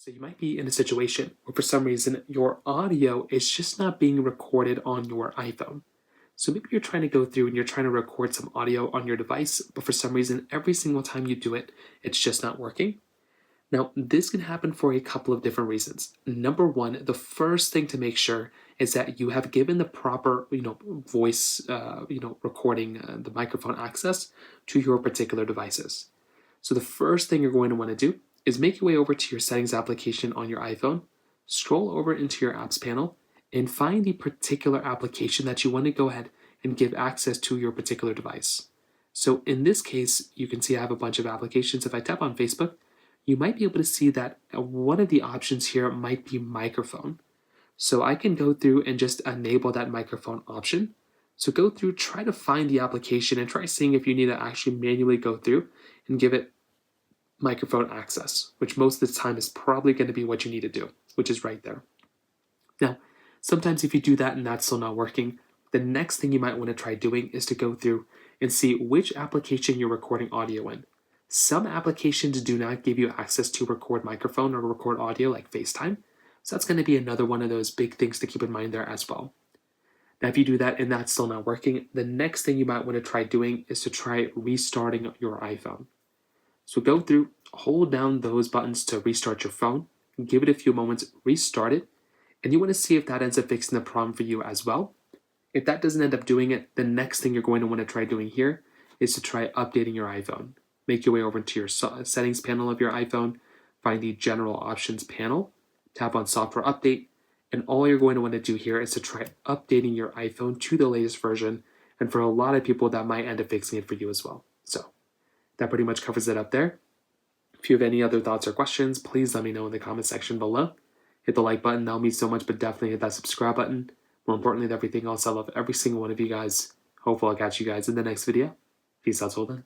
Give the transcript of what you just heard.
So you might be in a situation where for some reason your audio is just not being recorded on your iPhone. So maybe you're trying to go through and you're trying to record some audio on your device, but for some reason, every single time you do it, it's just not working. Now, this can happen for a couple of different reasons. Number one, the first thing to make sure is that you have given the proper, voice, recording, the microphone access to your particular devices. So the first thing you're going to want to do is make your way over to your settings application on your iPhone, scroll over into your apps panel, and find the particular application that you want to go ahead and give access to your particular device. So in this case, you can see I have a bunch of applications. If I tap on Facebook, you might be able to see that one of the options here might be microphone. So I can go through and just enable that microphone option. So go through, try to find the application and try seeing if you need to actually manually go through and give it microphone access, which most of the time is probably going to be what you need to do, which is right there. Now, sometimes if you do that and that's still not working, the next thing you might want to try doing is to go through and see which application you're recording audio in. Some applications do not give you access to record microphone or record audio like FaceTime, so that's going to be another one of those big things to keep in mind there as well. Now, if you do that and that's still not working, the next thing you might want to try doing is to try restarting your iPhone. So go through, hold down those buttons to restart your phone, give it a few moments, restart it, and you want to see if that ends up fixing the problem for you as well. If that doesn't end up doing it, the next thing you're going to want to try doing here is to try updating your iPhone. Make your way over to your settings panel of your iPhone, find the general options panel, tap on software update, and all you're going to want to do here is to try updating your iPhone to the latest version. And for a lot of people, that might end up fixing it for you as well. So that pretty much covers it up there. If you have any other thoughts or questions, please let me know in the comment section below. Hit the like button, that'll mean so much, but definitely hit that subscribe button. More importantly than everything else, I love every single one of you guys. Hopefully I'll catch you guys in the next video. Peace out till then.